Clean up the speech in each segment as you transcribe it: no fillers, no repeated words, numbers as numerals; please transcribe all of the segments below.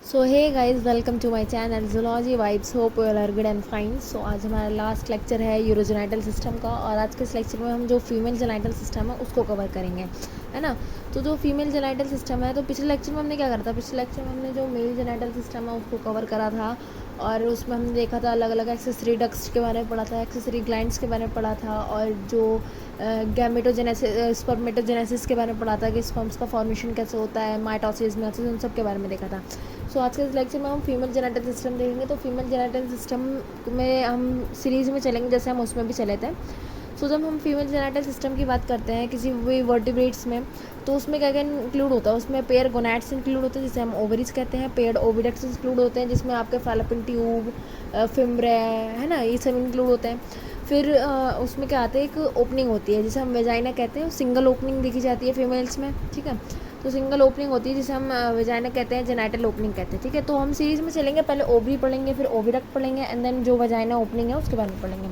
So hey guys, welcome to my channel zoology vibes. Hope you all are good and fine. So आज हमारा last lecture है urogenital system का, और आज के इस लेक्चर में हम जो फीमेल जेनाइटल सिस्टम है उसको कवर करेंगे, है ना। तो जो फीमेल जेनाइटल सिस्टम है, तो पिछले लेक्चर में हमने क्या करा था, पिछले लेक्चर में हमने जो मेल जेनाइटल सिस्टम है उसको कवर करा था, और उसमें हमने देखा था अलग अलग एक्सेसरी डक्ट्स के बारे में पढ़ा था, एक्सेसरी ग्लैंड्स के बारे में पढ़ा था, और जो गैमेटोजेनेसिस स्पर्मेटोजेनेसिस के बारे में पढ़ा था कि स्पर्म्स का फॉर्मेशन कैसे होता है, माइटोसिस मियोसिस, उन सब के बारे में देखा था। सो आज के इस लेक्चर में हम फीमेल जेनेटिक सिस्टम देखेंगे। तो फीमेल जेनेटिक सिस्टम में हम सीरीज़ में चलेंगे जैसे हम उसमें भी चले थे। सो जब हम फीमेल जेनेटिक सिस्टम की बात करते हैं किसी भी वर्टिब्रेट्स में, तो उसमें क्या क्या इंक्लूड होता है, उसमें पेयर गोनैड्स इंक्लूड होते हैं जिसे हम ओवरीज कहते हैं, पेयर्ड ओविडक्ट्स इंक्लूड होते हैं जिसमें आपके फैलोपियन ट्यूब, फिम्ब्रे, है ना, ये सब इंक्लूड होते हैं। फिर उसमें क्या आता है, एक ओपनिंग होती है जिसे हम वेजाइना कहते हैं, सिंगल ओपनिंग देखी जाती है फीमेल्स में, ठीक है। तो सिंगल ओपनिंग होती है जिसे हम वेजाइना कहते हैं, जेनाइटल ओपनिंग कहते हैं, ठीक है। तो हम सीरीज़ में चलेंगे, पहले ओवरी पढ़ेंगे, फिर ओविडक्ट पढ़ेंगे, एंड देन जो वेजाइना ओपनिंग है उसके बारे में पढ़ेंगे।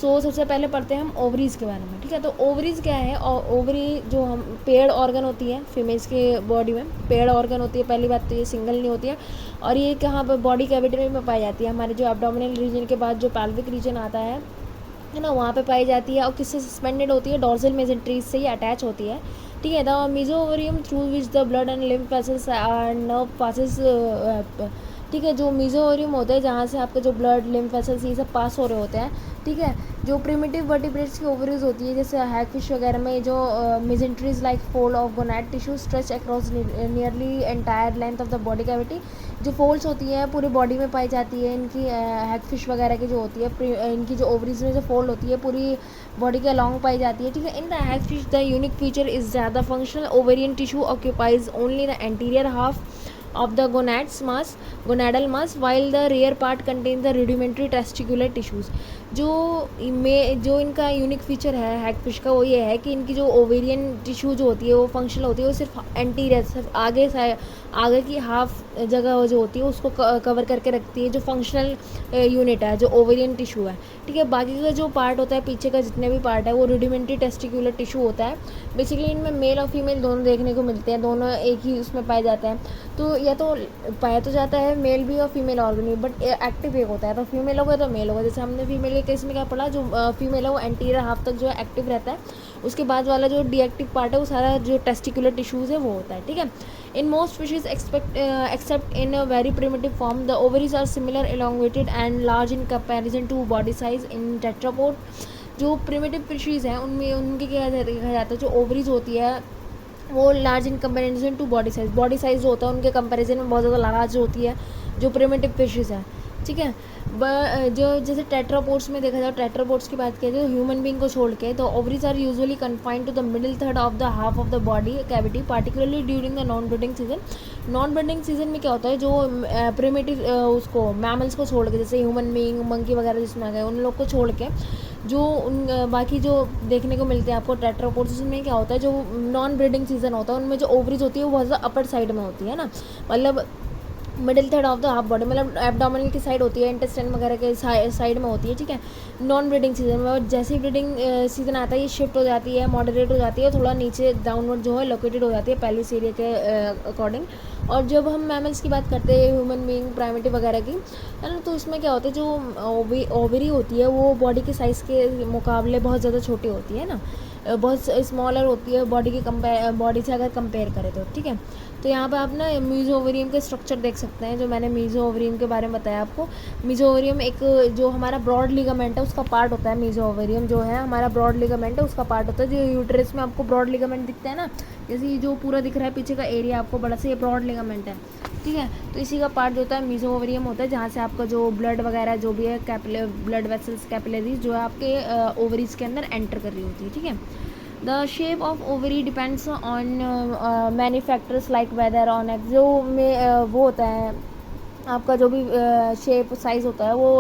सो सबसे पहले पढ़ते हैं हम ओवरीज़ के बारे में, ठीक है। तो ओवरीज़ क्या है, और ओवरी जो हम पेयर्ड ऑर्गन होती है फीमेल्स के बॉडी में, पेयर्ड ऑर्गन होती है। पहली बात तो ये सिंगल नहीं होती है, और ये कहाँ पर बॉडी कैविटी में पाई जाती है, हमारे जो एब्डोमिनल रीजन के बाद जो पैल्विक रीजन आता है ना, वहाँ पे पाई जाती है। और किससे सस्पेंडेड होती है, डॉर्सल मेसेंट्रीज से ही अटैच होती है, ठीक है। The mesovarium through which the blood and lymph vessels and nerve passes, ठीक है। जो मीजोओवरियम होता है जहाँ से आपके जो ब्लड लिम्फ वेसल्स ये सब पास हो रहे होते हैं, ठीक है। जो प्रिमिटिव वर्टिब्रेट्स की ओवरीज होती है जैसे हैगफिश वगैरह में, जो mesenteries like fold of gonad tissue stretch across nearly entire length of the body cavity, जो फोल्ड्स होती हैं पूरी बॉडी में पाई जाती है इनकी, हैगफिश वगैरह की जो होती है, इनकी जो ओवरीज में जो फोल्ड होती है पूरी बॉडी के अलॉन्ग पाई जाती है, ठीक है। In the hagfish the unique feature is ज़्यादा functional ovarian tissue occupies only the anterior half of the gonadal mass, while the rear part contains the rudimentary testicular tissues। जो इनका यूनिक फीचर है hagfish का, वो ये है कि इनकी जो ओवेरियन टिश्यू जो होती है वो फंक्शनल होती है, वो सिर्फ एंटीरियर, सिर्फ आगे की हाफ जगह जो होती है उसको कवर करके रखती है, जो फंक्शनल यूनिट है, जो ओवेरियन टिश्यू है, ठीक है। बाकी का जो पार्ट होता है पीछे का जितने भी पार्ट है वो रुडिमेंट्री टेस्टिकुलर टिश्यू होता है। बेसिकली इनमें मेल और फीमेल दोनों देखने को मिलते हैं, दोनों एक ही उसमें पाए जाते हैं। तो या तो पाया तो जाता है मेल भी और फीमेल ऑर्गन भी, बट एक्टिव एक होता है, तो फीमेल होगा तो मेल होगा। जैसे हमने फीमेल के केस में क्या पढ़ा, जो फीमेल है वो एंटीरियर हाफ तक जो है एक्टिव रहता है, उसके बाद वाला जो डीएक्टिव पार्ट है वो सारा जो टेस्टिकुलर टिश्यूज़ है वो होता है, ठीक है। In most fishes except in a very primitive form the ovaries are similar elongated and large in comparison to body size in tetrapod. जो प्रिमिटिव फिशेज हैं उनमें उनके क्या देखा जाता है, जो ओवरीज होती है वो large in comparison to body size जो होता है उनके कंपैरिजन में बहुत ज़्यादा लार्ज होती है जो प्रिमिटिव फिशेस है, ठीक है। जो जैसे टेट्रापोड्स में देखा जाए, टेट्रापोड्स की बात किया जाए तो ह्यूमन बीइंग को छोड़ के, तो ovaries are usually confined to the middle third of the half of the body cavity, particularly during the non breeding season. Non breeding season में क्या होता है, जो प्रिमिटिव उसको मैमल्स को छोड़ के, जैसे ह्यूमन बीइंग, मंकी वगैरह जिसमें आ गए, उन लोग को छोड़ के जो उन बाकी जो देखने को मिलते हैं आपको टेट्रापोड्स में क्या होता है, जो नॉन ब्रीडिंग सीजन होता है उनमें जो ओवरीज होती है वो बहुत ज़्यादा अपर साइड में होती है ना, मतलब middle third of the half body, मतलब एब्डोमिनल की साइड होती है, इंटेस्टाइन वगैरह के साइड में होती है, ठीक है। नॉन ब्रीडिंग सीजन में, और जैसे ही ब्रीडिंग सीजन आता है ये शिफ्ट हो जाती है, मॉडरेट हो जाती है, थोड़ा नीचे डाउनवर्ड जो है लोकेटेड हो जाती है पेल्विस एरिया के अकॉर्डिंग। और जब हम मैमल्स की बात करते हैं, ह्यूमन बीइंग, प्राइमेटिव वगैरह की, है ना, तो इसमें क्या होता है, जो ओवरी होती है वो बॉडी के साइज़ के मुकाबले बहुत ज़्यादा छोटी होती है ना, बहुत स्मॉलर होती है बॉडी से अगर कंपेयर करें तो, ठीक है। तो यहाँ पे आप ना मीजोओवरियम के स्ट्रक्चर देख सकते हैं, जो मैंने मीजोओवरियम के बारे में बताया आपको। मीजोओवरियम एक जो हमारा ब्रॉड लिगामेंट है उसका पार्ट होता है, मीजोओवरियम जो है हमारा ब्रॉड लिगामेंट है उसका पार्ट होता है। जो यूट्रस में आपको ब्रॉड लिगामेंट दिखता है ना, जैसे ये जो पूरा दिख रहा है पीछे का एरिया आपको बड़ा सा, ये ब्रॉड लिगामेंट है, ठीक है। तो इसी का पार्ट जो होता है मीजोओवरियम होता है, जहाँ से आपका जो ब्लड वगैरह जो भी है ब्लड वेसल्स कैपिलरीज जो है आपके ओवरीज के अंदर एंटर कर रही होती है, ठीक है। The shape of ovary depends on many factors like weather on egg, जो में वो होता है आपका जो भी शेप साइज़ होता है वो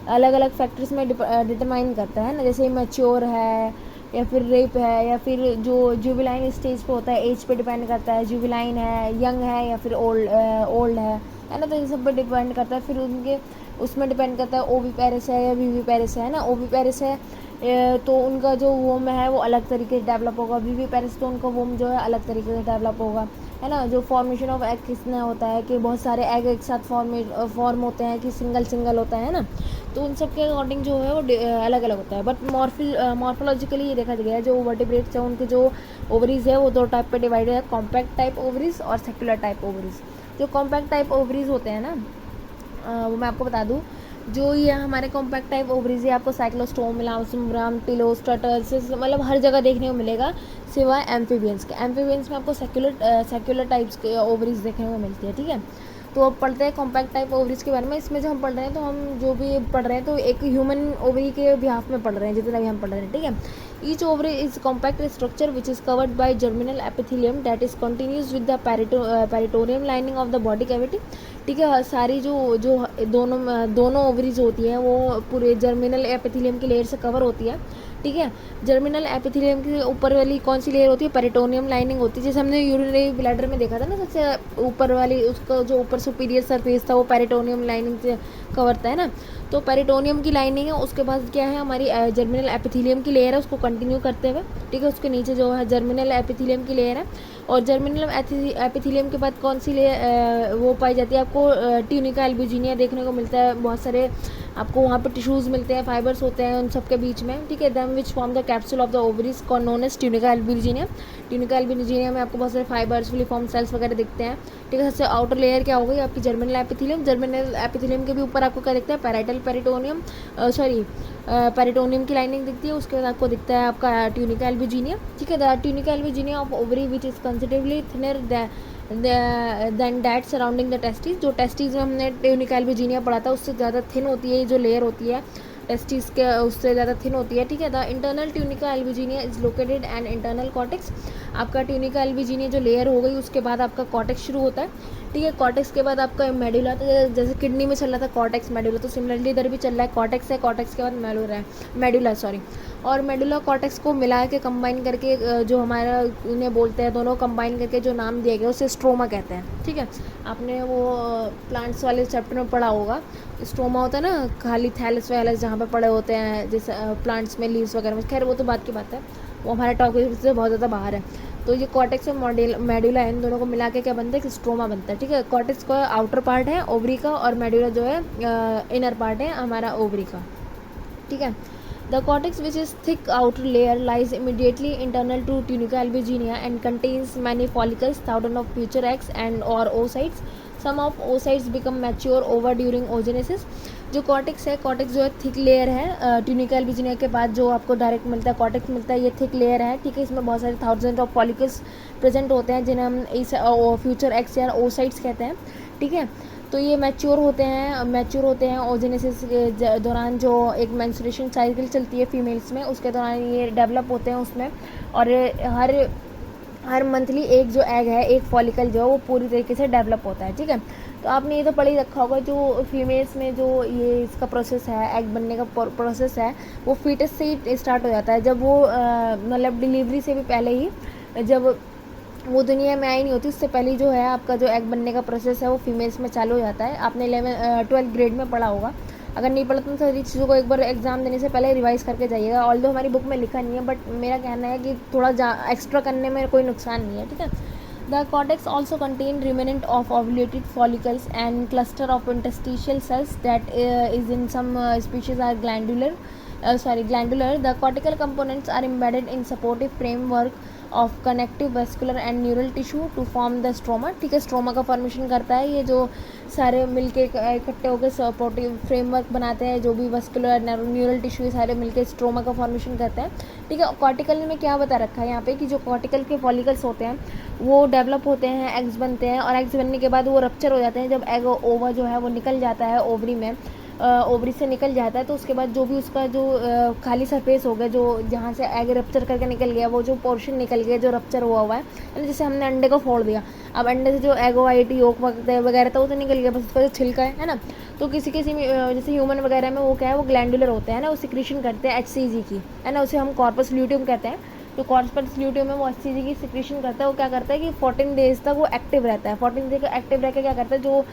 अलग अलग फैक्टर्स में डिटरमाइन करता है ना, जैसे मैच्योर है या फिर रेप है, या फिर जो जुबिलाइन स्टेज पे होता है एज पे डिपेंड करता है, जुबिलाइन है, यंग है, या फिर ओल्ड है ना, तो इन सब पे डिपेंड करता है। फिर उनके उसमें डिपेंड करता है ओवी पेरिस है या वीवी पेरिस है ना। ओवी पेरिस है तो उनका जो वोम है वो अलग तरीके से डेवलप होगा। वीवी पेरिस तो उनका वोम जो है अलग तरीके से डेवलप होगा, है ना। जो फॉर्मेशन ऑफ एग किसने होता है कि बहुत सारे एग एक साथ फॉर्म होते हैं कि सिंगल सिंगल होता है ना, तो उन सब के अकॉर्डिंग जो है वो अलग अलग होता है। बट मॉर्फोलॉजिकली ये देखा गया है, जो वर्टिब्रेट्स हैं उनके जो ओवरीज है वो दो टाइप पे डिवाइडेड है, कॉम्पैक्ट टाइप ओवरीज और सेक्युलर टाइप ओवरीज। जो कॉम्पैक्ट टाइप ओवरीज होते हैं ना, वो मैं आपको बता दूँ, जो ये हमारे कॉम्पैक्ट टाइप ओवरीज है आपको साइक्लोस्टोम, मेलानोस्टर्म, टिलोस, टर्टल्स, मतलब हर जगह देखने को मिलेगा सिवाय एम्फीबियंस के। एम्फीबियंस में आपको सेक्युलर टाइप्स के ओवरीज देखने को मिलती है, ठीक है। तो अब पढ़ते हैं कॉम्पैक्ट टाइप ओवरीज के बारे में। इसमें जो हम पढ़ रहे हैं, तो हम जो भी पढ़ रहे हैं तो एक ह्यूमन ओवरी के बिहाफ में पढ़ रहे हैं, जितना भी हम पढ़ रहे हैं, ठीक है। Each ovary is compact structure which is covered by germinal epithelium that is continues with the peritoneum lining of the body cavity, ठीक है। सारी जो जो दोनों ओवरीज होती हैं वो पूरे जर्मिनल एपिथेलियम की लेयर से कवर होती है, ठीक है। जर्मिनल एपिथेलियम के ऊपर वाली कौन सी लेयर होती है? पेरिटोनियम लाइनिंग होती है। जैसे हमने यूरिनरी ब्लैडर में देखा था ना, सबसे ऊपर वाली उसका जो ऊपर सुपीरियर सरफेस था वो पेरिटोनियम लाइनिंग से कवर था, है ना। तो पेरिटोनियम की लाइनिंग है, उसके बाद क्या है हमारी जर्मिनल एपिथेलियम की लेयर है, उसको कंटिन्यू करते हुए, ठीक है। उसके नीचे जो है जर्मिनल एपिथेलियम की लेयर है, और जर्मिनल एपिथेलियम के बाद कौन सी लेयर वो पाई जाती है? आपको ट्यूनिका एल्ब्यूजिनिया देखने को मिलता है। बहुत सारे आपको वहाँ पर टिश्यूज़ मिलते हैं, फाइबर्स होते हैं उन सब के बीच में, ठीक है। Them which form the capsule of the ovaries known as tunica albuginea. Tunica albuginea में आपको बहुत सारे फाइबर्स, फुलीफॉर्म सेल्स वगैरह दिखते हैं, ठीक है। सबसे आउटर लेयर क्या हो गई आपकी? Germinal epithelium. जर्मिनल एपिथेलियम के भी ऊपर आपको क्या दिखता है? पैराइटल पेरिटोनियम, पेरिटोनियम की लाइनिंग दिखती है। उसके बाद आपको दिखता है आपका ट्यूनिका एल्ब्यूजिनिया, ठीक है। The tunica albuginea of ovary which is considerably thinner than that surrounding the testis. जो टेस्टिस में हमने ट्यूनिका एल्ब्यूजिनिया पढ़ा था उससे ज़्यादा थिन होती है, ये जो लेयर होती है टेस्टिस के उससे ज़्यादा थिन होती है, ठीक है। The internal tunica albuginea is located and internal cortex. आपका ट्यूनिका एल्ब्यूजिनिया जो लेयर हो गई उसके बाद आपका कॉर्टेक्स शुरू होता है, ठीक है। कॉर्टेक्स के बाद आपका मेडुला, तो जैसे किडनी में चल रहा था कॉर्टेक्स मेडुला, तो सिमिलरली इधर भी चल रहा है, कॉर्टेक्स है, कॉर्टेक्स के बाद मेडुला सॉरी। और मेडुला कॉर्टेक्स को मिला के कंबाइन करके जो हमारा उन्हें बोलते हैं, दोनों कंबाइन करके जो नाम दिया गया उसे स्ट्रोमा कहते हैं, ठीक है। आपने वो प्लांट्स वाले चैप्टर में पढ़ा होगा, स्ट्रोमा होता है ना, खाली थैलस वैलस जहाँ पे पड़े होते हैं जैसे प्लांट्स में लीव्स वगैरह में। खैर वो तो बात की बात है, वो हमारे टॉपिक से बहुत ज़्यादा बाहर है। तो ये कॉर्टेक्स और मेडुला इन दोनों को मिला के क्या बनता है? कि स्ट्रोमा बनता है, ठीक है। कॉर्टेक्स का आउटर पार्ट है ओवरी का, और मेडुला जो है इनर पार्ट है हमारा ओवरी का, ठीक है। The cortex, which is thick outer layer, lies immediately internal to tunica albuginea and contains many follicles, thousands of future eggs and or oocytes. Some of oocytes become mature over during oogenesis. जो cortex है, cortex जो है thick layer है, tunica albuginea के बाद जो आपको direct मिलता है कॉर्टेक्स मिलता है, ये थिक लेयर है, ठीक है। इसमें बहुत सारे थाउजेंड ऑफ फॉलिकल्स प्रेजेंट होते हैं जिन्हें हम इस फ्यूचर एक्स या oocytes कहते हैं, ठीक है। तो ये मैच्योर होते हैं ओजेनेसिस के दौरान, जो एक मेंस्ट्रुएशन साइकिल चलती है फीमेल्स में, उसके दौरान ये डेवलप होते हैं उसमें। और हर मंथली एक जो एग है, एक फॉलिकल जो है वो पूरी तरीके से डेवलप होता है, ठीक है। तो आपने ये तो पढ़ ही रखा होगा, जो फीमेल्स में जो ये इसका प्रोसेस है, एग बनने का प्रोसेस है, वो फीटस से ही स्टार्ट हो जाता है। जब वो मतलब डिलीवरी से भी पहले ही, जब वो दुनिया में आई नहीं होती उससे पहले जो है आपका जो एग बनने का प्रोसेस है वो फीमेल्स में चालू हो जाता है। आपने 12th ग्रेड में पढ़ा होगा, अगर नहीं पढ़ा तो सारी चीज़ों को एक बार एग्जाम देने से पहले रिवाइज करके जाइएगा। ऑल्दो हमारी बुक में लिखा नहीं है, बट मेरा कहना है कि थोड़ा एक्स्ट्रा करने में कोई नुकसान नहीं है, ठीक है। The cortex also contain remnant of ovulated follicles and cluster of interstitial cells that is in some species are glandular. The cortical components are embedded in supportive framework of connective vascular and neural tissue to form the stroma, ठीक है। Stroma का formation करता है ये जो सारे मिलके इकट्ठे होकर सपोर्टिव फ्रेमवर्क बनाते हैं, जो भी वस्कुलर न्यूरल टिश्यू सारे मिलके स्ट्रोमा का फॉर्मेशन करते हैं, ठीक है। कॉर्टिकल में क्या बता रखा है यहाँ पे कि जो कॉर्टिकल के फॉलिकल्स होते हैं वो डेवलप होते हैं, एग्स बनते हैं, और एग्स बनने के बाद वो रप्चर हो जाते हैं। जब एग ओवा जो है वो निकल जाता है ओवरी में, ओवरी से निकल जाता है, तो उसके बाद जो भी उसका जो खाली सरफेस हो गया, जो जहाँ से एग रप्चर करके निकल गया, वो जो पोर्शन निकल गया जो रप्चर हुआ है, यानी जैसे हमने अंडे को फोड़ दिया, अब अंडे से जो एग वाइट योक वगैरह था वो तो निकल गया, बस उसका जो छिलका है ना। तो किसी जैसे ह्यूमन वगैरह में वो क्या है, वो ग्लैंडुलर होते हैं ना, वो सिक्रीशन करते हैं HCG की, है ना, उसे हम कॉर्पस ल्यूटियम कहते हैं। जो कॉर्पस ल्यूटियम है वो HCG की सिक्रीशन करता है। वो क्या करता है कि 14 डेज तक वो एक्टिव रहता है। 14 डेज एक्टिव रह के क्या करता है, जो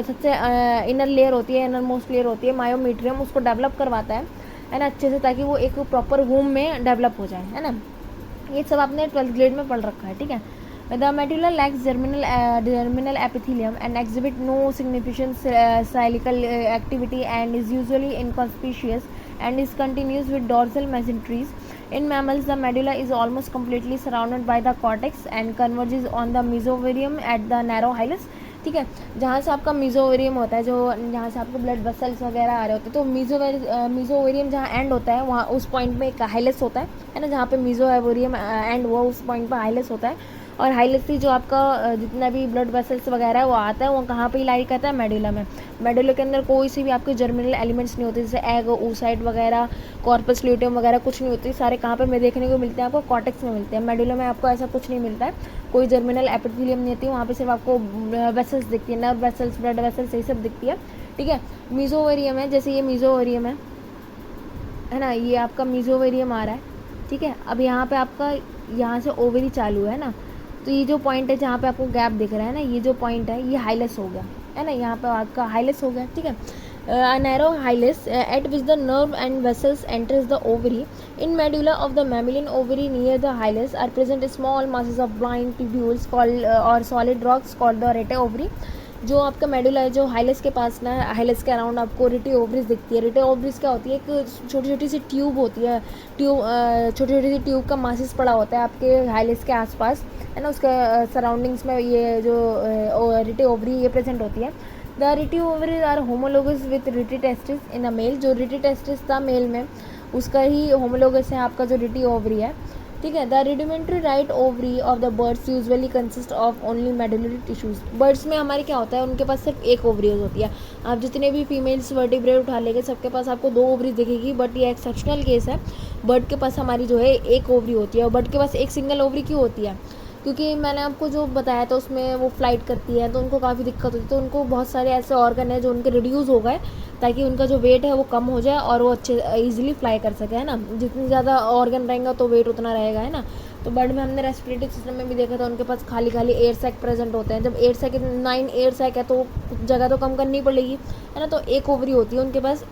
सबसे इनर लेयर होती है, इनर मोस्ट लेयर होती है मायोमीट्रियम, उसको डेवलप करवाता है, है ना, अच्छे से, ताकि वो एक प्रॉपर वूम में डेवलप हो जाए, है ना। ये सब आपने 12th ग्रेड में पढ़ रखा है, ठीक है। The medulla lacks germinal epithelium and exhibit no significant cyclical activity and is usually inconspicuous and is continuous with dorsal mesenteries. In mammals, the medulla is almost completely surrounded by the cortex and converges on the mesothelium at the narrow hilus. ठीक है, जहाँ से आपका मीजोवेरियम होता है, जो जहाँ से आपको ब्लड वेसल्स वगैरह आ रहे होते हैं, तो मीजोवेरियम जहाँ एंड होता है वहाँ उस पॉइंट में एक हाइलस होता है ना, जहाँ पे मीजोवेरियम एंड हुआ उस पॉइंट पर हाइलस होता है। और हाइलस से जो आपका जितना भी ब्लड वेसल्स वगैरह है वो आता है, वो कहाँ पे लाई करता है, मेडुला में। मेडुला के अंदर कोई सी भी आपके जर्मिनल एलिमेंट्स नहीं होते, जैसे एग, oocyte वगैरह, कॉर्पस ल्यूटियम वगैरह कुछ नहीं होती। सारे कहाँ पे में देखने को मिलते हैं, आपको कॉर्टेक्स में मिलते हैं। मेडुला में आपको ऐसा कुछ नहीं मिलता है, कोई जर्मिनल एपिथेलियम नहीं होती, वहाँ पे सिर्फ आपको वेसल्स दिखती है, नर्व वेसल्स, ब्लड वेसल्स, यही सब दिखती है, ठीक है। मीजोवेरियम है, जैसे ये मीजोवेरियम है ना, ये आपका मीजोवेरियम आ रहा है, ठीक है। अब यहाँ पे आपका यहाँ से ओवरी चालू है ना, तो ये जो पॉइंट है जहाँ पे आपको गैप दिख रहा है ना, ये जो पॉइंट है ये हाइलस हो गया, है ना, यहाँ पे आपका हाइलस हो गया, ठीक है। Narrow hilus at which the nerve and vessels enters the ovary. In medulla of the mammalian ovary near the hilus are present small masses of blind tubules called और solid rocks called the rete ovary. जो आपका medulla है, जो हाइलस के पास ना, हाइलस के around आपको रिटे ovaries दिखती है। रिटे ओवरीज क्या होती है, एक छोटी छोटी सी ट्यूब होती है, छोटी छोटी सी ट्यूब का मासिस पड़ा होता है आपके हाइलस के आसपास, है ना, उसके सराउंडिंग्स में ये जो रिटे ओवरी ये प्रेजेंट होती है। The rete ovaries are homologous with rete testis in a male. जो रिटी टेस्टिस था मेल में, उसका ही होमोलोगस है आपका जो रिटी ओवरी है, ठीक है। The rudimentary right ovary of the birds usually consist of only medullary tissues. Birds में हमारे क्या होता है, उनके पास सिर्फ एक ओवरीज होती है। आप जितने भी फीमेल्स वर्टिब्रेट उठा लेंगे, सबके पास आपको 2 ओवरीज दिखेगी, बट ये एक्सेप्शनल केस है। बर्ड के पास हमारी जो है एक ओवरी होती है। और बर्ड के पास एक सिंगल ओवरी क्यों होती है, क्योंकि मैंने आपको जो बताया था उसमें वो फ्लाइट करती है, तो उनको काफ़ी दिक्कत होती है, तो उनको बहुत सारे ऐसे ऑर्गन है जो उनके रिड्यूस हो गए, ताकि उनका जो वेट है वो कम हो जाए और वो अच्छे ईजिली फ्लाई कर सके, है ना। जितनी ज़्यादा ऑर्गन रहेगा तो वेट उतना रहेगा, है ना। तो बर्ड में हमने रेस्पिरेटरी सिस्टम में भी देखा था, उनके पास खाली खाली एयर सैक प्रेजेंट होते हैं। जब 9 एयर सैक है तो जगह तो कम करनी पड़ेगी, है ना। तो एक ओवरी होती है उनके पास,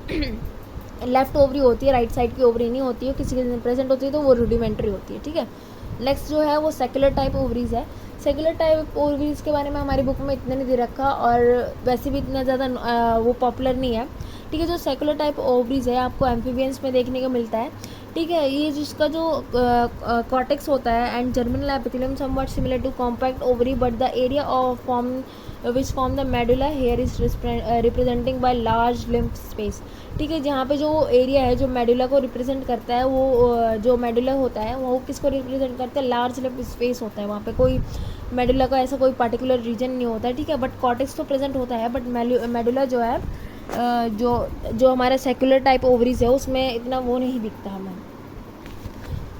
लेफ्ट ओवरी होती है, राइट साइड की ओवरी नहीं होती है, किसी के प्रेजेंट होती है तो वो रूडिमेंट्री होती है, ठीक है। नेक्स्ट जो है वो सेक्युलर टाइप ओवरीज है। सेक्युलर टाइप ओवरीज के बारे में हमारी बुक में इतना नहीं दे रखा, और वैसे भी इतना ज़्यादा वो पॉपुलर नहीं है, ठीक है। जो सेक्युलर टाइप ओवरीज है आपको एम्फीबियंस में देखने को मिलता है, ठीक है। ये जिसका जो कॉर्टेक्स होता है and germinal epithelium somewhat similar to compact ovary, but the area of which form the medulla here is representing by large lymph space, ठीक है। जहाँ पे जो एरिया है जो मेडुला को रिप्रेजेंट करता है, वो जो मेडुला होता है वो किसको रिप्रेजेंट करता है, लार्ज लिम्फ स्पेस होता है। वहाँ पे कोई मेडुला का ऐसा कोई पर्टिकुलर रीजन नहीं होता है, ठीक है। बट कॉर्टेक्स तो प्रेजेंट होता है, बट मेडुला जो है जो हमारा सेक्युलर टाइप ओवरीज है उसमें इतना वो नहीं दिखता हमें।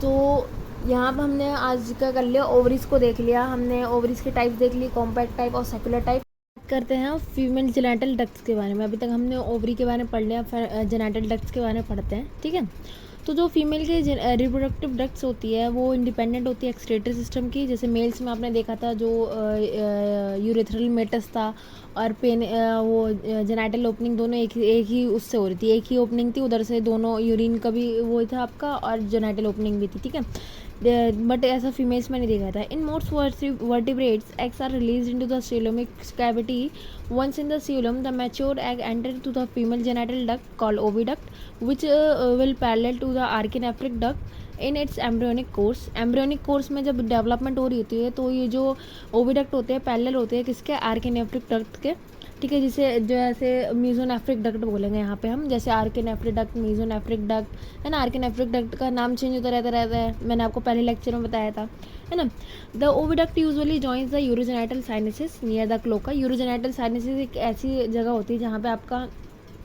तो यहाँ पर हमने आज का कर लिया, ओवरीज को देख लिया हमने, ओवरीज के टाइप्स देख ली, कॉम्पैक्ट टाइप और सेक्युलर टाइप। करते हैं फीमेल जेनाइटल डक्ट्स के बारे में। अभी तक हमने ओवरी के बारे में पढ़ लिया, फिर जेनाइटल डक्ट्स के बारे में पढ़ते हैं, ठीक है। तो जो फीमेल के रिप्रोडक्टिव डक्ट्स होती है वो इंडिपेंडेंट होती है एक्सक्रीटरी सिस्टम की। जैसे मेल्स में आपने देखा था जो यूरेथ्रल मेटस था और पेन वो जेनाइटल ओपनिंग दोनों एक ही उससे हो रही थी, एक ही ओपनिंग थी, उधर से दोनों यूरिन का भी वो था आपका और जेनाइटल ओपनिंग भी थी, ठीक है। बट ऐसा फीमेल्स में नहीं देखा था। इन most vertebrates eggs are released into the coelomic cavity. Once in the coelom, the mature egg enter to the female genital duct called oviduct, which will parallel to the archanephric duct in its embryonic course. embryonic course में जब development हो रही होती है तो ये जो oviduct होते हैं पैरेलल होते हैं किसके, आर्किनेफ्रिक डक्ट के, ठीक है। जिसे जैसे मीजोनेफ्रिक डक्ट बोलेंगे यहाँ पे हम, जैसे आर्किनेफ्रिक डक्ट, मीजोनेफ्रिक डक्ट, है ना। आर्किनेफ्रिक डक्ट का नाम चेंज होता रहता है, मैंने आपको पहले लेक्चर में बताया था, है ना। The oviduct usually joins the urogenital sinuses near the cloaca. Urogenital sinuses एक ऐसी जगह होती है जहाँ पे आपका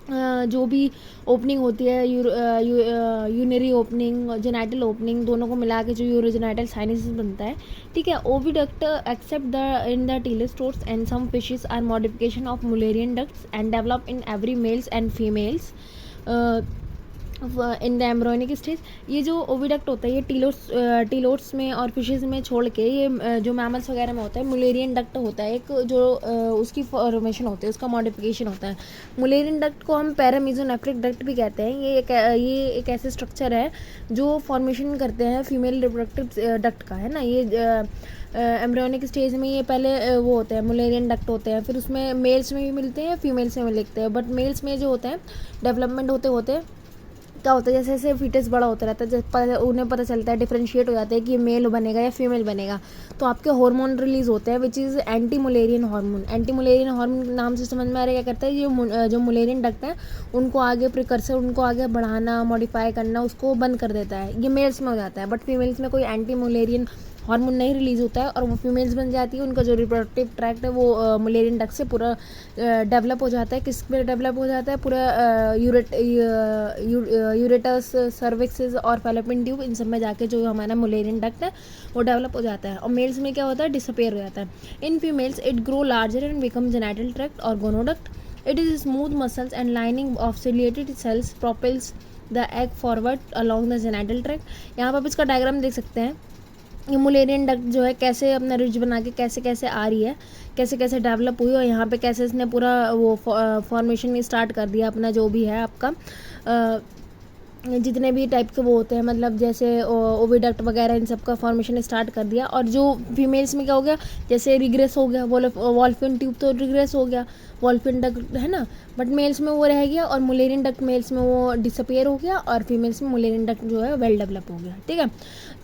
जो भी ओपनिंग होती है, यूनरी ओपनिंग, जेनाइटल ओपनिंग, दोनों को मिला के जो यूरोजेनाइटल साइनसिस बनता है, ठीक है। Oviduct except the in the teleosts and some fishes are modification of Mullerian ducts and develop in every males and females. In the embryonic stage. ये जो ओविडक्ट होता है ये टीलोट्स में और फिशेज में छोड़ के ये जो मैमल्स वगैरह में होता है मुलेरियन डक्ट होता है एक, जो उसकी फॉर्मेशन होती है, उसका मॉडिफिकेशन होता है। मुलेरियन डक्ट को हम पैरामीजोनेफ्रिक डक्ट भी कहते हैं। ये एक ऐसे स्ट्रक्चर है जो फॉर्मेशन करते हैं फीमेल रिप्रोडक्टिव डक्ट का, है ना। ये एम्ब्रियोनिक स्टेज में ये पहले वो होते हैं मुलेरियन डक्ट होते हैं, फिर उसमें मेल्स में भी मिलते हैं फीमेल्स में भी मिलते हैं। बट मेल्स में जो होते हैं डेवलपमेंट होते होते क्या होता है, जैसे जैसे फीटस बड़ा होता रहता है, जैसे उन्हें पता चलता है, डिफरेंशिएट हो जाता है कि ये मेल बनेगा या फीमेल बनेगा, तो आपके हार्मोन रिलीज होते हैं which is anti Mullerian hormone. Anti Mullerian hormone नाम से समझ में आ रहा है क्या करता है, ये जो मुलेरियन डक्ट है उनको आगे प्रिकर्सर, उनको आगे बढ़ाना, मॉडिफाई करना, उसको बंद कर देता है। ये मेल्स में हो जाता है, बट फीमेल्स में कोई एंटी मुलेरियन हार्मोन नहीं रिलीज़ होता है और वो फीमेल्स बन जाती है। उनका जो रिप्रोडक्टिव ट्रैक्ट है वो मुलेरियन डक्ट से पूरा डेवलप हो जाता है। किस में डेवलप हो जाता है, पूरा यूरेटस, सर्विक्सेस और फैलोपियन ट्यूब, इन सब में जाके जो हमारा मुलेरियन डक्ट है वो डेवलप हो जाता है। और मेल्स में क्या होता है, डिसअपेयर हो जाता है। In females it grow larger and become genital tract और gonoduct. It is smooth muscles and lining of ciliated cells propels the egg forward along the genital tract। यहाँ पर आप इसका डायग्राम देख सकते हैं। ये मुलेरियन डक्ट जो है कैसे अपना रिज बना के कैसे कैसे आ रही है, कैसे कैसे डेवलप हुई, और यहाँ पे कैसे इसने पूरा वो फॉर्मेशन स्टार्ट कर दिया अपना, जो भी है आपका जितने भी टाइप के वो होते हैं, मतलब जैसे ओविडक्ट वगैरह, इन सब का फॉर्मेशन स्टार्ट कर दिया। और जो फीमेल्स में क्या हो गया, जैसे रिग्रेस हो गया, वॉल्फिन ट्यूब तो रिग्रेस हो गया, वॉल्फिन डक्ट है ना, बट मेल्स में वो रह गया। और मुलेरियन डक्ट मेल्स में वो डिसअपेयर हो गया और फीमेल्स में मुलेरियन डक्ट जो है वेल डेवलप हो गया। ठीक है।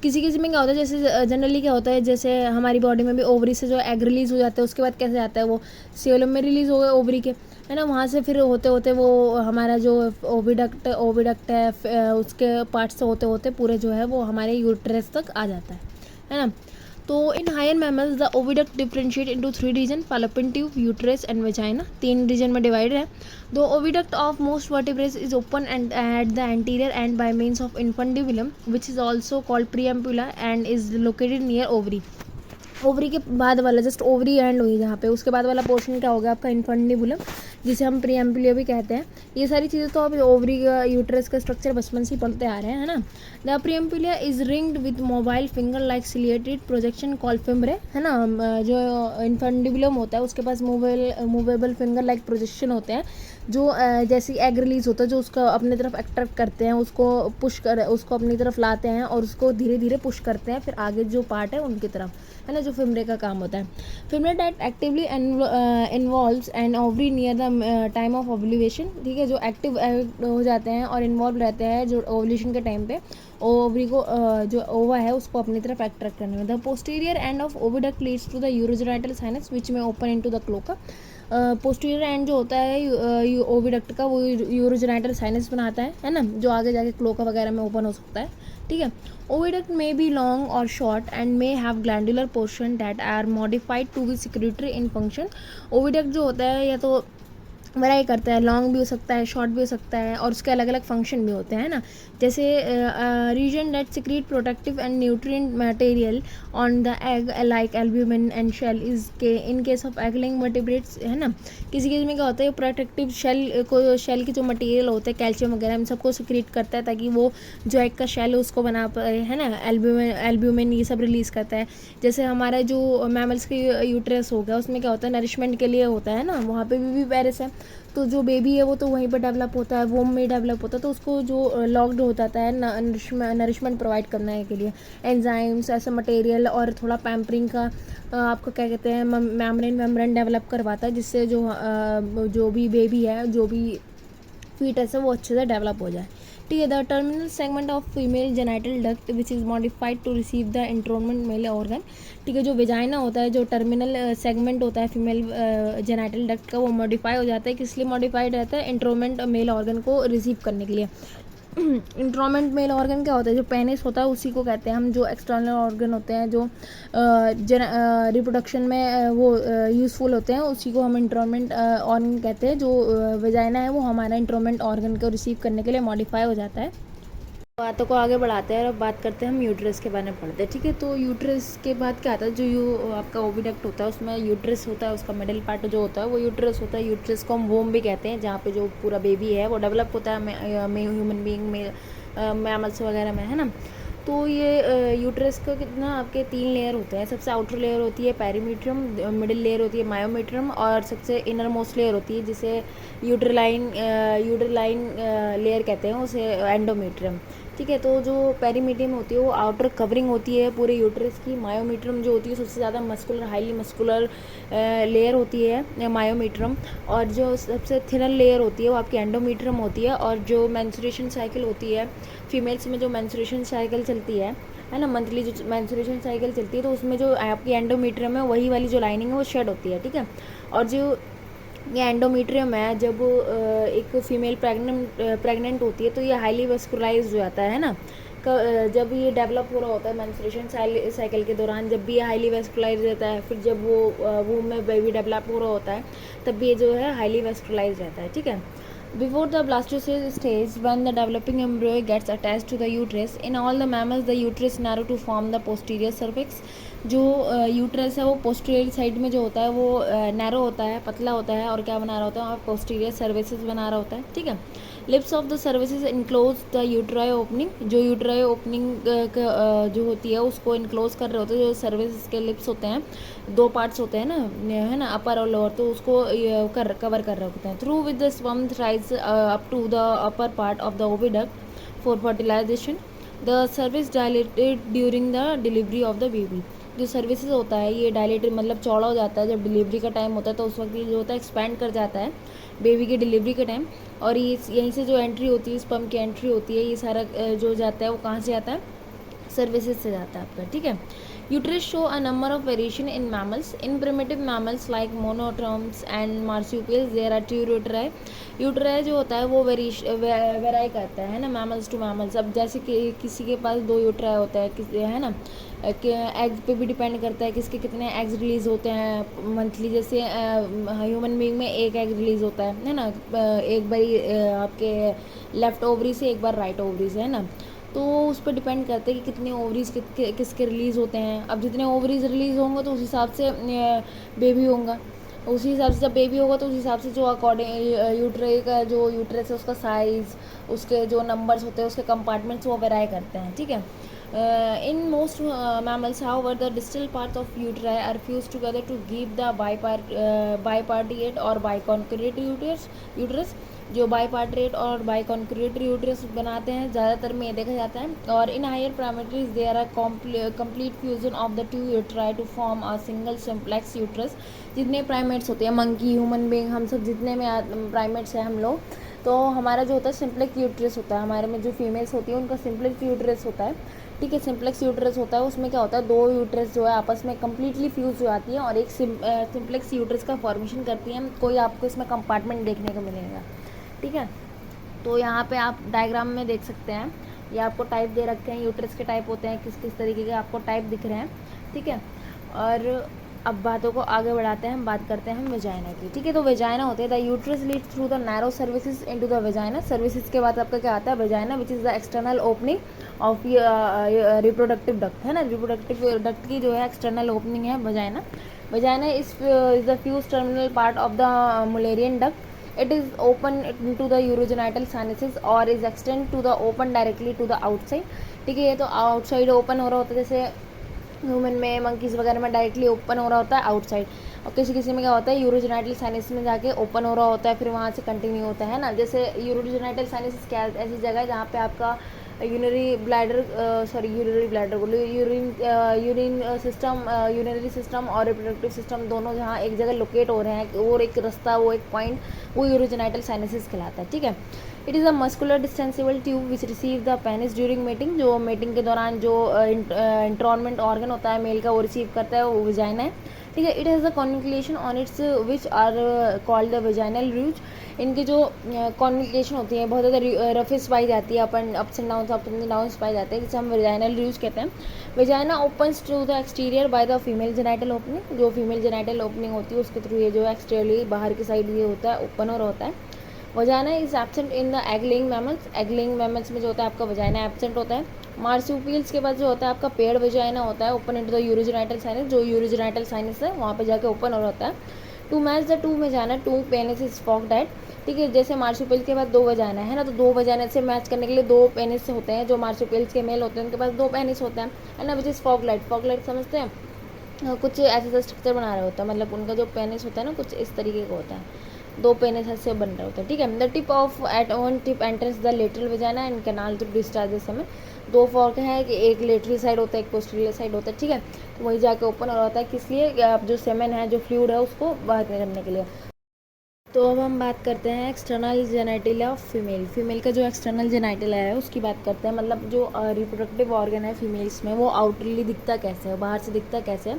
किसी किसी में क्या होता है, जैसे जनरली क्या होता है, जैसे हमारी बॉडी में भी ओवरी से जो एग रिलीज़ हो जाता है, उसके बाद कैसे जाता है वो सीओलम में रिलीज़ हो गया ओवरी के, है ना। वहाँ से फिर होते होते वो हमारा जो ओविडक्ट है उसके पार्ट से होते होते पूरे जो है वो हमारे यूट्रस तक आ जाता है ना। तो in higher mammals the oviduct differentiate into 3 region, Fallopian tube, uterus and vagina. 3 region में डिवाइडेड है। The oviduct of most vertebrates is open and at the anterior end by means of infundibulum, which is also called preambula and is located near ovary। Ovary के बाद वाला, just ovary and हुई जहाँ पे, उसके बाद वाला पोर्शन क्या हो गया आपका, इन्फंडिबुलम, जिसे हम प्रीएम्पुलिया भी कहते हैं। ये सारी चीज़ें तो आप ओवरी का यूट्रस का स्ट्रक्चर बचपन से ही पढ़ते आ रहे हैं, है ना। The preampulla is ringed with mobile finger like ciliated projection called fimbriae, है ना। जो इन्फंडिबुलम होता है उसके पास मूवेबल फिंगर लाइक प्रोजेक्शन होते हैं, जो जैसे एग रिलीज होता है, जो उसका अपनी तरफ अट्रैक्ट करते हैं, उसको अपनी तरफ लाते हैं और उसको धीरे धीरे पुश करते हैं फिर आगे जो पार्ट है उनकी तरफ, है ना, जो फिम्ब्रे का काम होता है। Fimbriae that actively involves an ovary near the time of ovulation. ठीक है, जो एक्टिव हो जाते हैं और इन्वॉल्व रहते हैं जो ओव्यूलेशन के टाइम पे ओवरी को जो ओवा है उसको अपनी तरफ अट्रैक्ट करने में। The posterior end of oviduct leads to the urogenital sinus which में open into the cloaca. Posterior end जो होता है ओविडक्ट का वो यूरोजेनाइटल साइनस बनाता है ना, जो आगे जाके क्लोका वगैरह में ओपन हो सकता है। ठीक है। ओविडक्ट मे बी लॉन्ग और short and may have glandular portion that are modified to be secretory in function. Oviduct जो होता है या तो वराई करता है, लॉन्ग भी हो सकता है, शॉर्ट भी हो सकता है, और उसके अलग अलग फंक्शन भी होते हैं ना। जैसे reason that secrete protective and nutrient material on the egg like albumin and shell is के in case of egg laying vertebrates, है ना। किसी केस में क्या होता है, प्रोटेक्टिव शेल की जो मटेरियल होते हैं, कैल्शियम वगैरह, इन सबको सिक्रीट करता है ताकि वो जो एग का शेल है उसको बना पाए, है ना। एल्ब्यूमिन ये सब रिलीज़ करता है। जैसे हमारा जो मैमल्स के यूट्रस हो गया उसमें क्या होता है, नरिशमेंट के लिए होता है ना, वहाँ पे भी पेरिस है, तो जो बेबी है वो तो वहीं पर डेवलप होता है, वोम में डेवलप होता है, तो उसको जो लॉक्ड हो जाता है नरिशमेंट प्रोवाइड करने के लिए एंजाइम्स ऐसा मटेरियल और थोड़ा पैम्परिंग का आपको क्या कहते हैं मेम्ब्रेन डेवलप करवाता है, जिससे जो भी बेबी है, जो भी फीटस है वो अच्छे से डेवलप हो जाए। ठीक है। The terminal segment of female genital duct which is modified to receive the intromittent male organ. ठीक है, जो वेजाइना होता है, जो टर्मिनल सेगमेंट होता है फीमेल जेनाइटल डक्ट का, वो मॉडिफाई हो जाता है। किस लिए मॉडिफाइड रहता है, इंट्रोनमेंट मेल ऑर्गन को रिसीव करने के लिए। इंट्रोनमेंट मेल ऑर्गन क्या होता है, जो पेनिस होता है उसी को कहते हैं हम, जो एक्सटर्नल ऑर्गन होते हैं जो रिप्रोडक्शन में वो यूज़फुल होते हैं, उसी को हम इंट्रोनमेंट ऑर्गन कहते हैं। जो वेजाइना है वो हमारा इंट्रोनमेंट ऑर्गन को रिसीव करने के लिए मॉडिफाई हो जाता है। बातों को आगे बढ़ाते हैं और अब बात करते हैं हम यूट्रस के बारे में पढ़ते हैं, ठीक है। तो यूट्रस के बाद क्या आता है, जो आपका ओविडक्ट होता है उसमें यूट्रस होता है, उसका मिडिल पार्ट जो होता है वो यूट्रस होता है। यूट्रस को हम वोम भी कहते हैं, जहाँ पे जो पूरा बेबी है वो डेवलप होता है ह्यूमन बीइंग में, मैमल्स वगैरह में, है ना। तो ये यूट्रस का कितना आपके 3 लेयर होते हैं। सबसे आउटर लेयर होती है पेरीमीट्रियम, मिडिल लेयर होती है मायोमीट्रियम, और सबसे इनर मोस्ट लेयर होती है जिसे यूट्रलाइन लेयर कहते हैं, उसे एंडोमेट्रियम, ठीक है। तो जो पेरीमीट्रियम होती है वो आउटर कवरिंग होती है पूरे यूट्रस की। मायोमीट्रियम जो होती है सबसे ज़्यादा मस्कुलर, हाईली मस्कुलर लेयर होती है मायोमीट्रियम, और जो सबसे थिनर लेयर होती है वो आपकी एंडोमीट्रियम होती है। और जो मेंस्ट्रुएशन साइकिल होती है फीमेल्स में, जो मेंस्ट्रुएशन साइकिल चलती है ना, मंथली जो मेंस्ट्रुएशन साइकिल चलती है, तो उसमें जो आपकी एंडोमीट्रियम है वही वाली जो लाइनिंग है वो शेड होती है, ठीक है। और जो ये एंडोमीट्रियम है, जब एक फीमेल प्रेग्नेंट होती है तो ये हाईली वेस्कुलाइज हो जाता है ना। जब ये डेवलप हो रहा होता है मेंस्ट्रुएशन साइकिल के दौरान, जब भी ये हाईली वेस्कुलाइज रहता है, फिर जब वो वूम में बेबी डेवलप हो रहा होता है तब भी ये जो है हाईली वेस्कुलाइज रहता है, ठीक है। Before the blastocyst stage, when the developing embryo gets attached to the uterus, in all the mammals the uterus narrow to form the posterior cervix. जो यूट्रस है वो पोस्टीरियर साइड में जो होता है वो नैरो होता है, पतला होता है, और क्या बना रहा होता है, और पोस्टीरियर सर्विसेज बना रहा होता है, ठीक है। Lips of the cervices enclose the uteri opening, जो यूट्राई ओपनिंग जो होती है उसको इनक्लोज कर रहे होते हैं। जो सर्विसेज के लिप्स होते हैं, 2 पार्ट्स होते हैं ना, है ना, अपर और लोअर, तो उसको कवर कर रहे होते हैं। Through with the sperm rise up to the upper part of the oviduct for fertilisation. The cervix dilated during the delivery of the baby. जो सर्विसेज होता है ये डायलेटेड मतलब चौड़ा हो जाता है जब डिलीवरी का टाइम होता है, तो उस वक्त ये जो होता है एक्सपैंड कर जाता है बेबी की डिलीवरी के टाइम। और ये यहीं से जो एंट्री होती है, स्पर्म की एंट्री होती है, ये सारा जो जाता है वो कहाँ से आता है, सर्विसेज से जाता है आपका, ठीक है। Uterus show a number of variation in mammals. In primitive mammals like monotremes and marsupials there are 2 uteri. Uteri जो होता है वो वेराई करता है ना, मैमल्स टू मैमल्स। अब जैसे कि किसी के पास 2 यूट्राई होता है, है ना, एग पे भी डिपेंड करता है किसके कितने एग्स रिलीज होते हैं मंथली। जैसे ह्यूमन बीइंग में 1 एग रिलीज होता है ना, एक बार आपके लेफ्ट ओवरी से, एक बार राइट ओवरी से, है ना। तो उस पर डिपेंड करता है कि कितने ओवरीज किसके रिलीज़ होते हैं। अब जितने ओवरीज रिलीज़ होंगे तो उस हिसाब से बेबी होगा, उसी हिसाब से जब बेबी होगा तो उस हिसाब से जो अकॉर्डिंग यूट्रे का जो यूट्रस है उसका साइज़, उसके जो नंबर्स होते हैं, उसके कंपार्टमेंट्स वो वेराई करते हैं, ठीक है। In most mammals, however, the distal parts of uteri are fused together to give the bipartite or biconchorate uterus। जो बाईपार्टेट और बाईकॉन्क्रीट यूट्रस बनाते हैं, ज़्यादातर में ये देखा जाता है। और in higher primates there are complete fusion of the 2 uteri to form a single simplex uterus. जितने प्राइमेट्स होते हैं, मंकी, ह्यूमन बीइंग, हम सब जितने में प्राइमेट्स हैं हम लोग, तो हमारा जो होता है सिंप्लेक्स यूट्रस होता है। हमारे में जो फीमेल्स होती है उनका सिंप्लेक्स यूट्रस होता है, ठीक है। सिंप्लेक्स यूट्रस होता है, उसमें क्या होता है, 2 यूट्रस जो है आपस में कम्प्लीटली फ्यूज हो जाती है और एक सिंप्लेक्स यूट्रस का फॉर्मेशन करती है। कोई आपको इसमें कंपार्टमेंट देखने को मिलेगा, ठीक है। तो यहाँ पे आप डायग्राम में देख सकते हैं, ये आपको टाइप दे रखे हैं, यूट्रस के टाइप होते हैं, किस किस तरीके के आपको टाइप दिख रहे हैं, ठीक है। और अब बातों को आगे बढ़ाते हैं, हम बात करते हैं हम वेजाइना की, ठीक है। तो वेजाइना होते हैं the uterus leads through the narrow cervix into the vagina. Cervix के बाद आपका क्या आता है, vagina, which is the external opening of reproductive duct, है ना। रिप्रोडक्टिव डक्ट की जो है एक्सटर्नल ओपनिंग है vagina. Vagina is the fuse terminal part of the Mullerian duct. It is open to the urogenital sinuses or is extend to the open directly to the outside, ठीक है। ये तो outside open हो रहा होता है, जैसे ह्यूमन में, मंकीज़ वगैरह में डायरेक्टली ओपन हो रहा होता है आउटसाइड, और किसी किसी में क्या होता है यूरोजेनाइटल साइनस में जाके ओपन हो रहा होता है, फिर वहाँ से कंटिन्यू होता है ना। जैसे यूरोजेनाइटल साइनस क्या ऐसी जगह है जहाँ पे आपका यूरिनरी ब्लैडर बोलो, यूरिनरी सिस्टम और रिप्रोडक्टिव सिस्टम दोनों जहाँ एक जगह लोकेट हो रहे हैं, और एक रास्ता, वो एक पॉइंट, वो यूरोजेनाइटल साइनसिस कहलाता है, ठीक है। It is a muscular distensible tube which receive the penis during mating. जो मेटिंग के दौरान जो इंट्रॉनमेंट ऑर्गन होता है मेल का, वो रिसीव करता है, वो वेजाइना है, ठीक है। It has a convolution on its which are called the vaginal rugae. इनकी जो कॉन्युलेशन होती है बहुत ज़्यादा रफेस पाई जाती है, अप्स एंड डाउन्स पाई जाते हैं, जिसे हम वेजाइनल रूज कहते हैं। Vagina opens to the exterior by the female genital opening. जो फीमेल जेनाइटल ओपनिंग होती है उसके थ्रू ये जो एक्सटीरियरली बाहर की साइड ये होता है, ओपन और होता है। Vagina is absent in the egg laying mammals, egg laying mammals में जो होता है आपका वजाना एब्सेंट होता है। मार्supials के बाद जो होता है आपका पेड़ वजाना होता है, open into the urogenital sinus, जो यूरोजेनाइटल साइनस है वहाँ पे जाके ओपन हो जाता है। To match the two vagina to penis is forked at, ठीक है, जैसे मार्supials के बाद दो वजाना है ना, तो दो वजाना से मैच करने के लिए दो पेनिस होते हैं, जो मार्supials के मेल होते हैं उनके पास दो पेनिस होता है ना, विच इज़ फॉगलाइट। फॉगलाइट समझते हैं, कुछ ऐसा स्ट्रक्चर बना रहे होता है, मतलब उनका जो पेनिस होता है ना कुछ इस तरीके का होता है, दो पेनिस ऐसे बन रहे होते हैं, ठीक है। The tip of at one tip enters the lateral vagina and canal to discharge समय, दो फॉर्क है कि एक लेटरल साइड होता है एक पोस्टीरियर साइड होता है, ठीक है, तो वही जाके ओपन हो रहा होता है, किस लिए, आप जो सेमेन है जो फ्लूइड है उसको बाहर करने के लिए। तो अब हम बात करते हैं external genitalia of female, female का जो एक्सटर्नल जेनाइटिला है उसकी बात करते हैं, मतलब जो रिप्रोडक्टिव ऑर्गन है फीमेल्स में वो आउटरली दिखता कैसे है, बाहर से दिखता कैसे है,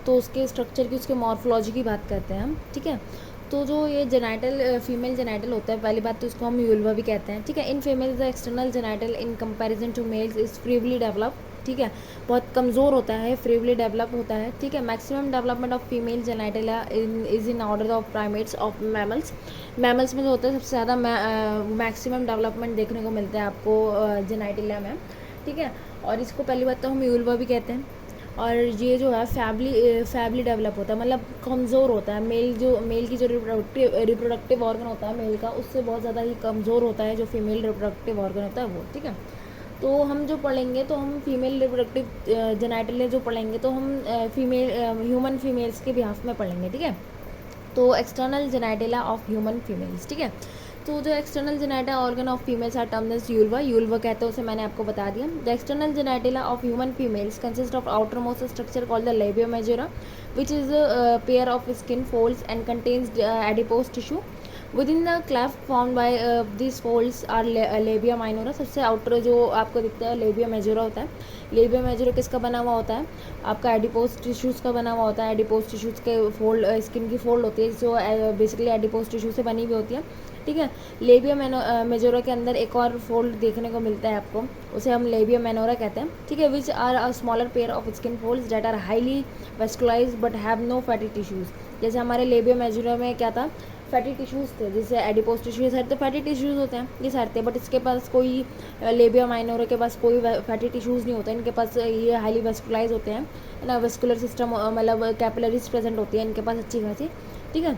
तो उसके स्ट्रक्चर की, उसके मॉर्फोलॉजी की बात करते हैं हम, ठीक है। तो जो ये जेनाइटल फीमेल जेनाइटल होता है, पहली बात तो इसको हम यूल्वा भी कहते हैं, ठीक है। In female the external genital in comparison to males is freely develop, ठीक है, बहुत कमज़ोर होता है, फ्रीली डेवलप होता है, ठीक है। Maximum development of female genitalia is in order of primates of mammals, mammals में जो होता है सबसे ज़्यादा मैक्सिमम डेवलपमेंट देखने को मिलता है आपको जेनाइटिला में, ठीक है। और इसको पहली बात तो हम यूल्वा भी कहते हैं, और ये जो है फैबली डेवलप होता है, मतलब कमज़ोर होता है, मेल की जो रिप्रोडक्टिव ऑर्गन होता है मेल का, उससे बहुत ज़्यादा ही कमज़ोर होता है जो फीमेल रिप्रोडक्टिव ऑर्गन होता है वो, ठीक है। तो हम जो पढ़ेंगे तो हम फीमेल रिप्रोडक्टिव जेनाइटल जो पढ़ेंगे तो हम फीमेल ह्यूमन फीमेल्स के बिहाफ में पढ़ेंगे, ठीक है। तो external genitalia of human females, ठीक है। तो जो external genital organ of females are termed as vulva, vulva कहते हैं उसे मैंने आपको बता दिया। The external genitalia of human females consist of outermost structure called the labia majora which is pair of skin folds and contains adipose tissue. Within the cleft form by this folds are labia minora, सबसे outer जो आपको दिखता है labia majora होता है। Labia majora किसका बना हुआ होता है, आपका एडिपोज टिश्यूज़ का बना हुआ होता है, एडिपोज टिश्यूज़ के फोल्ड स्किन की फोल्ड होती है जो बेसिकली एडिपोज टिश्यू से बनी हुई होती है, ठीक है। लेबिया मेजोरा के अंदर एक और फोल्ड देखने को मिलता है आपको, उसे हम लेबिया मेनोरा कहते हैं, ठीक है। Which are a smaller pair of skin folds that are highly vascularized but have no fatty tissues. जैसे हमारे लेबिया मेजोरा में क्या था, फैटी टिश्यूज़ थे, जैसे एडिपोज टिश्यू सारे तो फैटी टिश्यूज़ होते हैं, ये सारे थे, बट इसके पास कोई लेबिया माइनोरा के पास कोई फैटी टिश्यूज़ नहीं होता, इनके पास ये हाईली वेस्कुलाइज होते हैं ना, वेस्कुलर सिस्टम मतलब कैपिलरीज प्रेजेंट होती है इनके पास अच्छी खासी, ठीक है।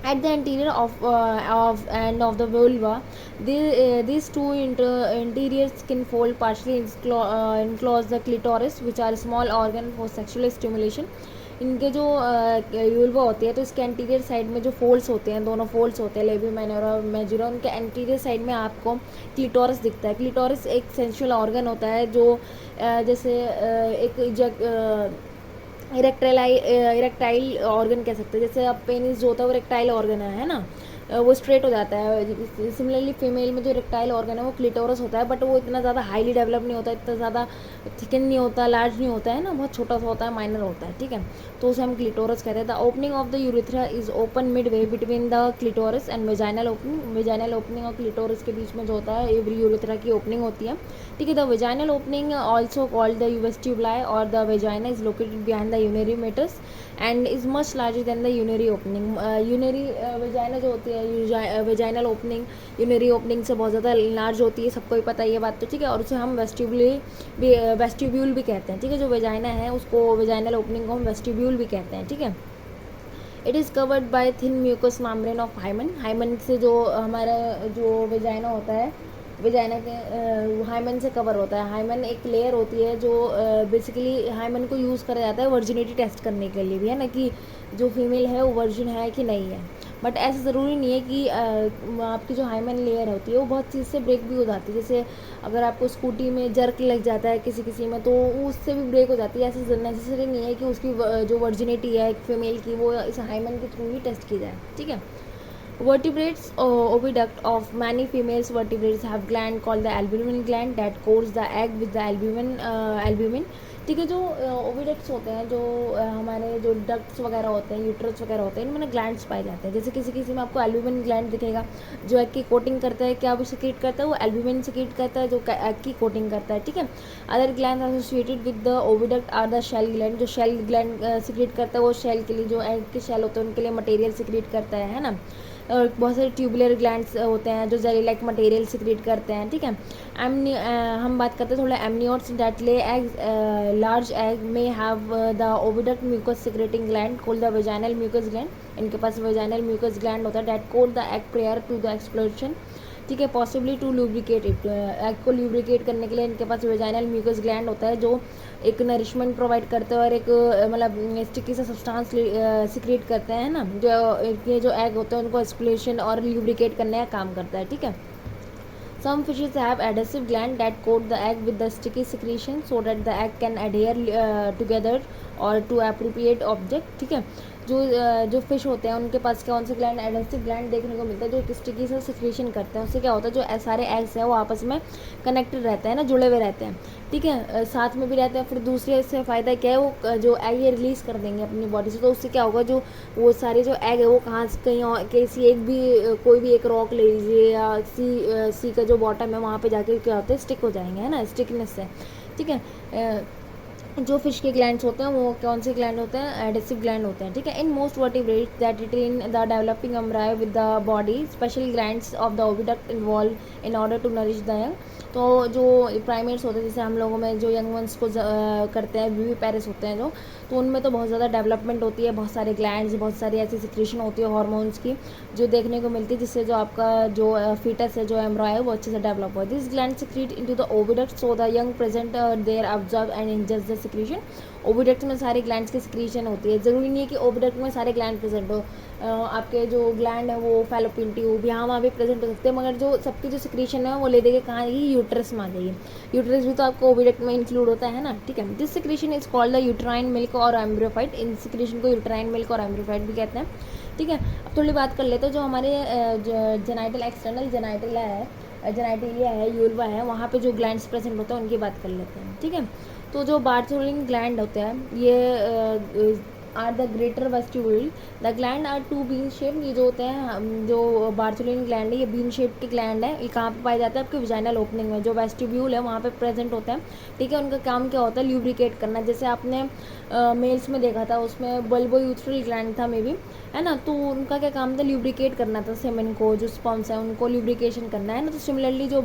At the anterior of end of the vulva, these two interior skin fold partially enclose the clitoris, which are small organ for sexual stimulation. इनके जो यूल्वा होती है तो इसके एंटीरियर साइड में जो फोल्ड्स होते हैं, दोनों फोल्ड्स होते हैं लेबिया माइनोरा और मेजोरा, उनके एंटीरियर साइड में आपको क्लिटोरस दिखता है। क्लिटोरस एक सेंसुअल ऑर्गन होता है जो जैसे एक इरेक्टाइल ऑर्गन कह सकते हैं, जैसे अब पेनिस जो होता है वो इरेक्टाइल ऑर्गन है ना, वो स्ट्रेट हो जाता है। सिमिलरली फीमेल में जो इरेक्टाइल ऑर्गन है वो क्लिटोरस होता है, बट वो इतना ज़्यादा हाईली डेवलप नहीं होता, इतना ज़्यादा थिकन नहीं होता, लार्ज नहीं होता है ना, बहुत छोटा सा होता है, माइनर होता है, ठीक है। तो उसे हम क्लिटोरस कहते हैं। The opening of the urethra is open mid way between the clitoris and vaginal opening, vaginal opening और क्लिटोरस के बीच में जो होता है एवरी यूरिथ्रा की ओपनिंग होती है, ठीक है। The vaginal opening also called the vestibule और the vagina is located behind the urinary meatus and is much larger than the urinary opening. Urinary vagina जो होती है, वेजाइनल ओपनिंग यूनरी ओपनिंग से बहुत ज़्यादा लार्ज होती है, सबको ही पता है ये बात तो, ठीक है। और उसे हम वेस्टिब्यूल भी कहते हैं, ठीक है। जो वेजाइना है उसको, वेजाइनल ओपनिंग को हम वेस्टिब्यूल भी कहते हैं, ठीक है। It is covered by thin mucus membrane of hymen, hymen से जो हमारा जो वेजाइना होता है, वेजाइना के हाइमन से कवर होता है। हाइमन एक लेयर होती है जो बेसिकली हाइमन को यूज़ करा जाता है वर्जिनिटी टेस्ट करने के लिए भी, है ना, कि जो फीमेल है वो वर्जिन है कि नहीं है। बट ऐसा ज़रूरी नहीं है कि आपकी जो हाइमन लेयर होती है वो बहुत चीज़ से ब्रेक भी हो जाती है, जैसे अगर आपको स्कूटी में जर्क लग जाता है किसी किसी में तो उससे भी ब्रेक हो जाती है। ऐसा नेसेसरी नहीं है कि उसकी जो वर्जिनिटी है फीमेल की वो इस हाइमन के थ्रू ही टेस्ट की जाए, ठीक है। Vertebrates oviduct of many females vertebrates have gland called the albumin gland that coats the egg with the albumin, ठीक है। जो ओविडक्ट्स होते हैं, जो हमारे जो डक्ट्स वगैरह होते हैं, यूट्रस वगैरह होते हैं, इनमें ना ग्लैंड्स पाए जाते हैं। जैसे किसी किसी में आपको एल्ब्यूमिन ग्लैंड दिखेगा जो एग की कोटिंग करता है, क्या वो सिक्रीट करता है, वो एल्ब्यूमिन सिक्रीट करता है जो एग की कोटिंग करता है, ठीक है। Other gland associated with the oviduct are the shell gland, जो शेल ग्लैंड सिक्रीट करता है वो शेल के लिए, जो एग के शेल होते हैं उनके लिए मटेरियल सिक्रीट करता है ना। बहुत सारे ट्यूबुलर ग्लैंड्स होते हैं जो जेली लाइक मटेरियल सिक्रेट करते हैं, ठीक है। हम बात करते हैं थोड़ा amniotes that lay eggs, large egg में have the oviduct mucus secreting gland called the vaginal mucus gland. इनके पास वेजाइनल म्यूकस ग्लैंड होता है that coat the egg prior to the explosion, ठीक है। Possibly to lubricate it, egg को lubricate करने के लिए इनके पास वेजाइनल म्यूकस ग्लैंड होता है जो एक नरिशमेंट प्रोवाइड करते हैं और एक मतलब स्टिकी सा सब्सटेंस सिक्रेट करते हैं ना, जो ये जो एग होते हैं उनको एक्सप्लोशन और लुब्रिकेट करने का काम करता है, ठीक है। Some fishes have adhesive gland that coat the egg with the sticky secretion so that the egg can adhere together or to appropriate object, ठीक है। जो फिश होते हैं उनके पास कौन से ग्लैंड, एडहेसिव ग्लैंड देखने को मिलता है जो स्टिकी से सिक्रेशन करते हैं। उससे क्या होता है जो सारे एग्स हैं वो आपस में कनेक्टेड रहते हैं ना, जुड़े हुए रहते हैं, ठीक है, साथ में भी रहते हैं। फिर दूसरे से फ़ायदा क्या है, वो जो एग ये रिलीज़ कर देंगे अपनी बॉडी से, तो उससे क्या होगा जो वो सारे जो एग है वो कहाँ से कहीं और किसी एक भी कोई भी एक रॉक ले लीजिए या सी का जो बॉटम है वहाँ पे जाके क्या होता है स्टिक हो जाएंगे, है ना, स्टिकनेस से, ठीक है। जो फिश के ग्लैंड्स होते हैं वो कौन से ग्लैंड होते हैं, एडेसिव ग्लैंड होते हैं, ठीक है। In most vertebrates that retain the developing embryo with the body special glands of the oviduct involve in order to nourish the young. तो जो प्राइमेट्स होते हैं जैसे हम लोगों में जो यंग वंस को करते हैं, विवी पेरिस होते हैं जो, तो उनमें तो बहुत ज़्यादा डेवलपमेंट होती है, बहुत सारे ग्लैंड्स, बहुत सारी ऐसी सिक्रेशन होती है हार्मोन्स की जो देखने को मिलती है जिससे जो आपका जो फीटस है जो एम्ब्रायो है वो अच्छे से डेवलप हो। This gland secrete into the oviduct so the young present there observe and ingest the secretion. Oviduct में सारे ग्लैंड्स की सिक्रीशन होती है, ज़रूरी नहीं है कि ओविडक्ट में सारे ग्लैंड प्रेजेंट हो, आपके जो ग्लैंड है वो फैलोपियन ट्यूब यहाँ वहाँ भी प्रेजेंट हो सकते हैं, मगर जो सबकी जो सिक्रीशन है वो ले देंगे कहाँ आएगी, यूट्रस में आ जाएगी। यूट्रस भी तो आपको ओविडक्ट में इंक्लूड होता है ना, ठीक है। This secretion is called the uterine milk और एम्ब्रियोफाइट। इन सिक्रीशन को यूट्राइन मिल्क और एम्ब्रियोफाइट भी कहते हैं, ठीक है। अब थोड़ी बात कर लेते हैं जो हमारे जेनाइटल एक्सटर्नल जेनाइटल है, जेनाइटेलिया है, यूल्वा है, वहाँ पे जो ग्लैंड्स प्रेजेंट होते हैं उनकी बात कर लेते हैं, ठीक है। तो जो बार्थोलिन ग्लैंड होते हैं ये are the greater vestibule, the gland are two bean shape. ये जो होते हैं जो बार्थोलिन ग्लैंड है ये बीन शेप के ग्लैंड है, ये कहाँ पे पाए जाते हैं, आपके विजाइनल ओपनिंग में, जो वेस्टिब्यूल है वहाँ पे प्रेजेंट होते हैं, ठीक है। उनका काम क्या होता है, ल्यूब्रिकेट करना। जैसे आपने मेल्स में देखा था उसमें बल्बो यूथ्रल ग्लैंड था मे बी, है ना, तो उनका क्या काम था, ल्यूब्रिकेट करना था सेमेन को, जो स्पर्म्स है उनको ल्यूब्रिकेशन करना है ना। तो सिमिलरली जो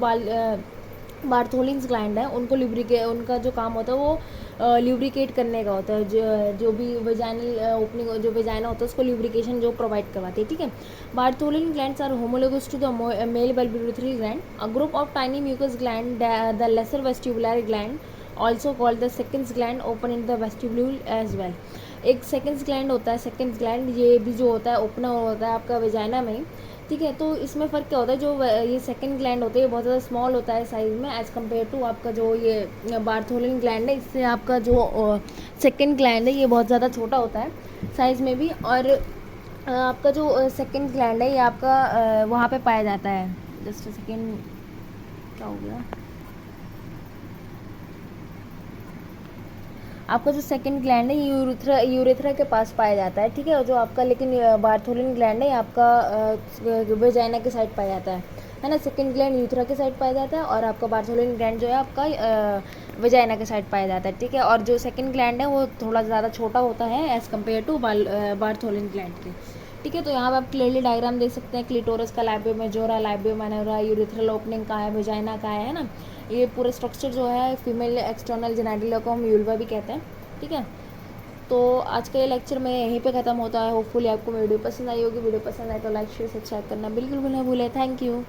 बार्थोलिन्स ग्लैंड है उनको उनका जो काम होता है वो ल्यूब्रिकेट करने का होता है, जो भी वेजाइनल ओपनिंग जो वेजाइना होता है उसको ल्यूब्रिकेशन जो प्रोवाइड करवाती है, ठीक है। Bartholin glands are homologous to the male bulbourethral gland, a group of tiny mucus gland, the lesser vestibular gland also called the seconds gland open in the vestibule as well. एक seconds gland होता है, seconds gland ये भी जो होता है open होता है आपका वेजाइना में, ठीक है। तो इसमें फ़र्क क्या होता है, जो ये सेकंड ग्लैंड होते हैं बहुत ज़्यादा स्मॉल होता है साइज़ में एज़ कम्पेयर टू आपका जो ये बार्थोलिन ग्लैंड है, इससे आपका जो सेकंड ग्लैंड है ये बहुत ज़्यादा छोटा होता है साइज़ में भी। और आपका जो सेकंड ग्लैंड है ये आपका वहाँ पे पाया जाता है, जस्ट सेकंड क्या हो गया, आपका जो सेकंड ग्लैंड है ये यूरेथ्रा के पास पाया जाता है, ठीक है। जो आपका लेकिन बार्थोलिन ग्लैंड है आपका वेजाइना के साइड पाया जाता है ना। सेकंड ग्लैंड यूरेथ्रा के साइड पाया जाता है और आपका बार्थोलिन ग्लैंड जो है आपका वेजाइना के साइड पाया जाता है, ठीक है। और जो सेकंड ग्लैंड है वो थोड़ा ज़्यादा छोटा होता है as compare to Bartholin gland के, ठीक है। तो यहाँ पर आप क्लियरली डायग्राम देख सकते हैं, क्लिटोरस का लाइबियो मेजोरा, लाइबियो माइनोरा, यूरेथ्रल ओपनिंग का है, वेजाइना का है ना। ये पूरा स्ट्रक्चर जो है फीमेल एक्सटर्नल जेनाइटल को हम यूल्वा भी कहते हैं, ठीक है। तो आज का ये लेक्चर मैं यहीं पे ख़त्म होता है। होपफुली आपको वीडियो पसंद आई होगी। वीडियो पसंद आए तो लाइक शेयर सब्सक्राइब करना बिल्कुल भी ना भूलें। Thank you.